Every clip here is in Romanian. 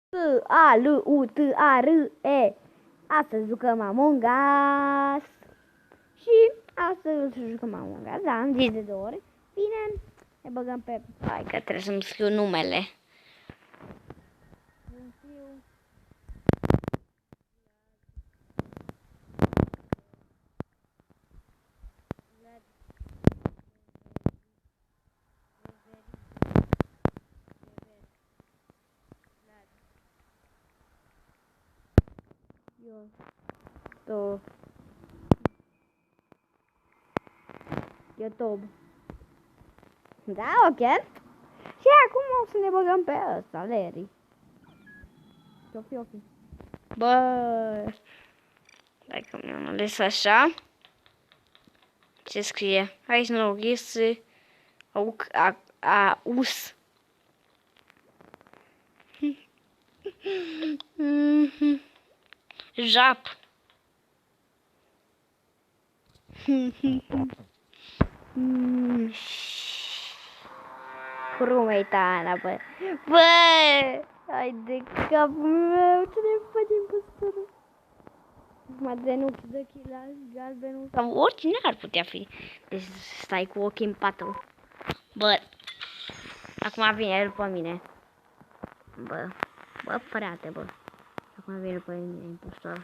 T-A-L-U-T-A-R-E. Astăzi jucăm Among Us. Și astăzi jucăm Among Us. Da, am zis de 2 ori. Bine, ne băgăm pe... Hai că trebuie să-mi scriu numele. YouTube. Da, ok. Și acum o să ne băgăm pe ăsta, Larry. Ok. Bă, hai că mi-am ales așa. Ce scrie? Hai să nu este us. Jap. Crumeitana, bă. Bă! Hai de capul meu, ce ne face impostorul? Mă nu dă chila galbenul sau oricine ar putea fi. Deci stai cu ochii în patru. Bă, acum vine el pe mine. Bă, frate, bă. Acum vine pe mine impostorul.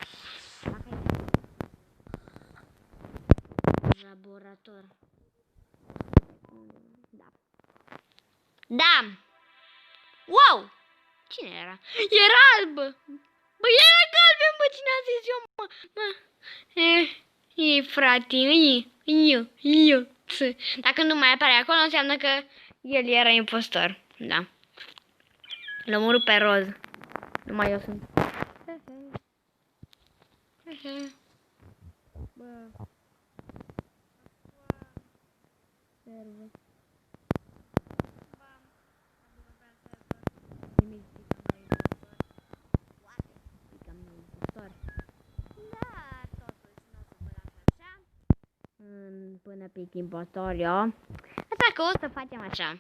Laborator. Da. Da! Wow! Cine era? Era alb! Bă, era galben, bă, cine a zis eu, mă? E, frate, eu. Dacă nu mai apare acolo, înseamnă că el era impostor. Da. L-am omorât pe roz. Numai eu sunt. Bă. Servă. Până pe impostor, eu. Așa că o să facem așa.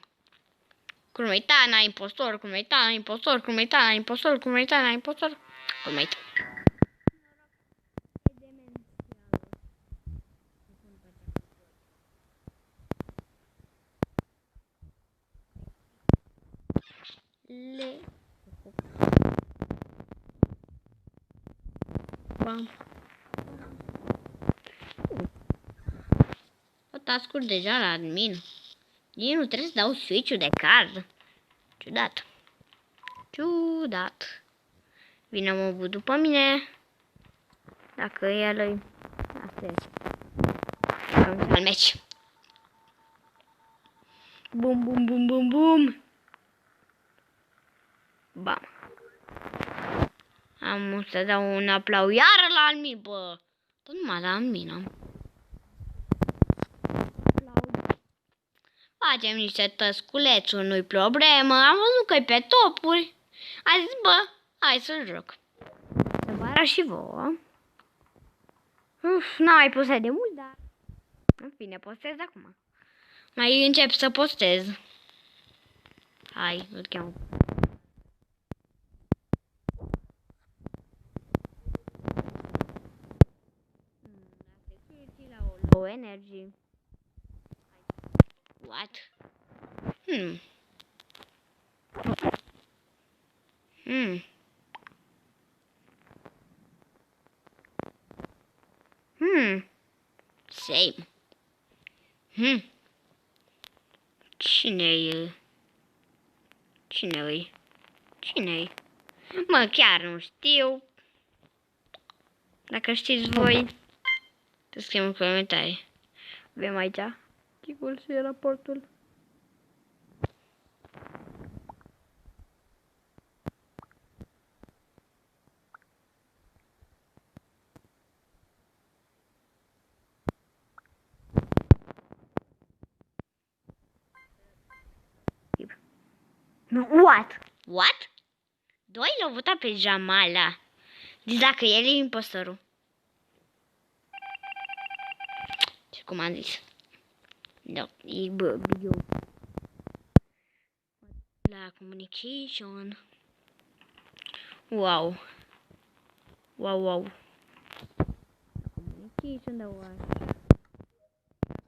Crumeitana, impostor, Crumeitana, impostor, Crumeitana, impostor, Crumeitana, impostor, Crumeitana. Bam. O task-uri deja la admin. Nici nu trebuie să dau switch-ul de card. Ciudat. Vine mobul după mine. Dacă el îi... Asta e. Al meci. Bum. Bam. Am să dau un aplau iară la admin, bă. Tot numai la admin am. Facem niște tăsculețuri, nu-i problemă. Am văzut că-i pe topuri. A zis, bă, hai să joc. Să vă arăt și vouă. N-am mai postat de mult, dar... În fine, postez acum. Mai încep să postez. Hai, îl cheamă. Low energy. What? Same. Cine-i? Mă, chiar nu știu. Dacă știți voi, să scriem în comentarii. Avem aici chicul și raportul. What? Doi l-au votat pe Jamala. Deci dacă el e impostorul. Și cum am zis. Da, e eu. La communication. Wow. Wow. Communication de oașă.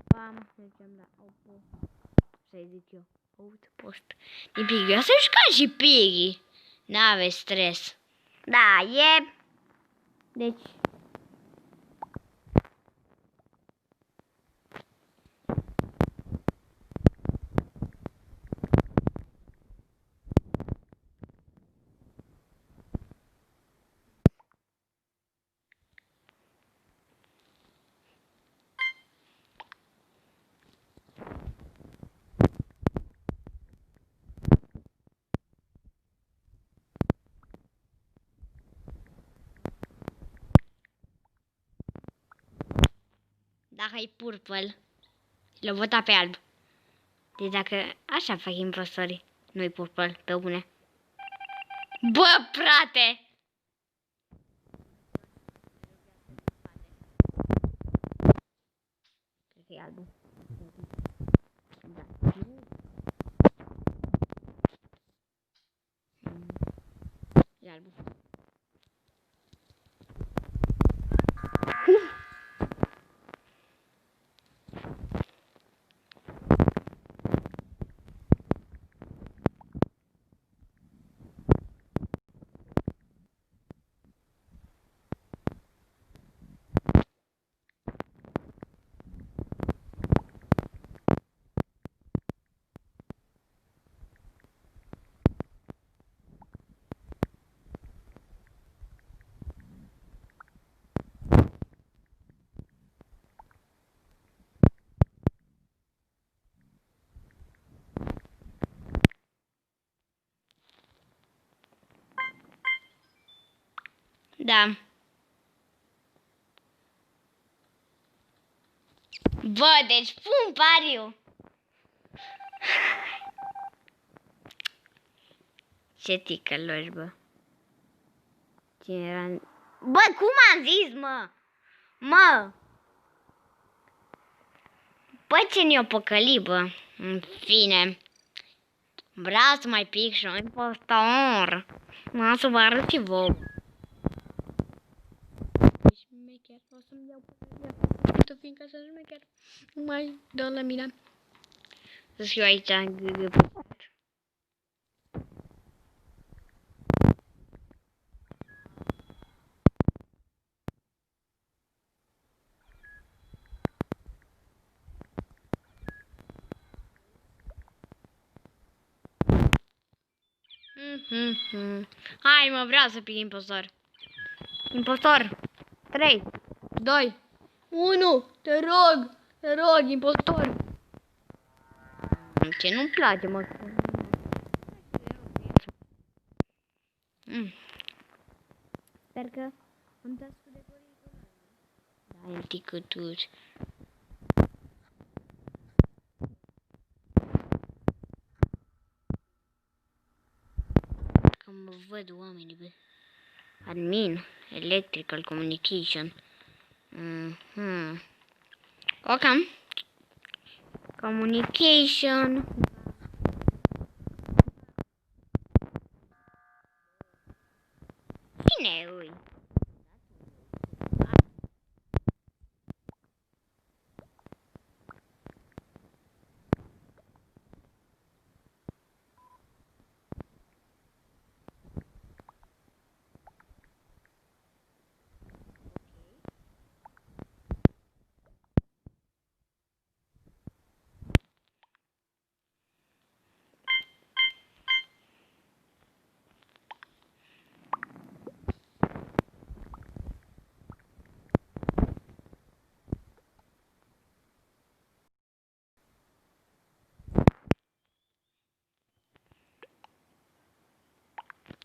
Bam, mergem la să-i zic eu. Outpost. Din Piggy. O să jucăm și Piggy. N-aveți stres. Da, e... Deci... Dacă e purple, l-o vota pe alb. Deci dacă așa fac impostorii, nu-i purple, pe bune. Bă, frate! Cred că e albul. Da. E albul. Da. Bă, deci pun pariu. Ce ticăloși, bă. Cine era... Bă, cum am zis, mă? Mă! Bă, ce ne-o păcăli, bă. În fine. Vreau să mai pic și un impostor. Mă, să vă arăt și vouă. Șmecher, o să-mi iau păcălia. Uite, fiindcă sunt șmecher. Nu mai dă la mine. Să fiu aici, Hai, mă, vreau să pic impostor. Impostor. 3, 2, 1. Te rog, impostor. Ce nu-mi place, mă. Sper că am dat cu decorii. Da, e ticătuși. Că mă văd oamenii, bă. Admin, electrical communication. Ok. Communication. Cine ui?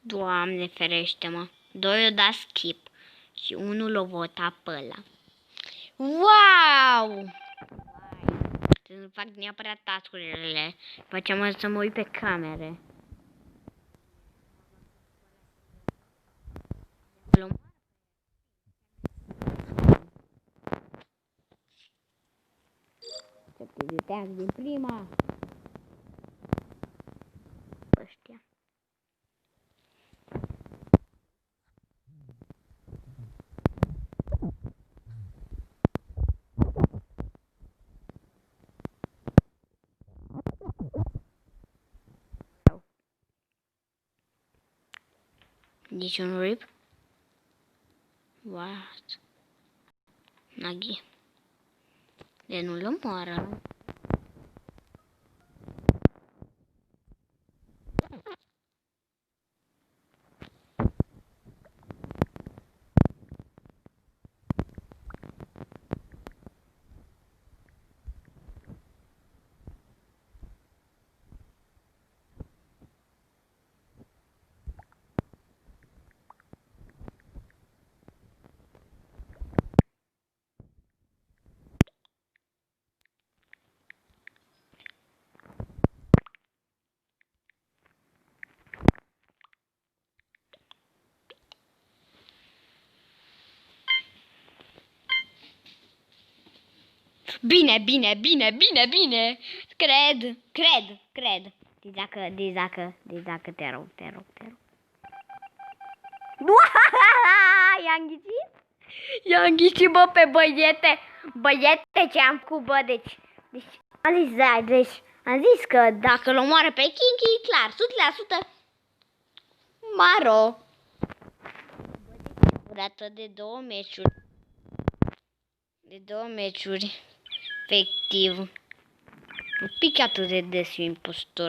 Doamne ferește-mă. 2 o da skip și 1 l-o vota pe ăla. Wow! Trebuie să fac neapărat task-urile. Facem să mă uit pe camere. Se pregătează din prima. Ăștia. Niciun rip? What? Naghi. De nu-l omoară. Bine, bine, bine, bine, bine. Cred. Dezacă, te rog. I-am ghicit, bă, pe băiete. Băiete, ce am cu, bă, deci am zis că dacă l omoară pe Kinky, clar, 100% Maro. Durată de 2 meciuri. Efectiv. Un pic atât de des impostor.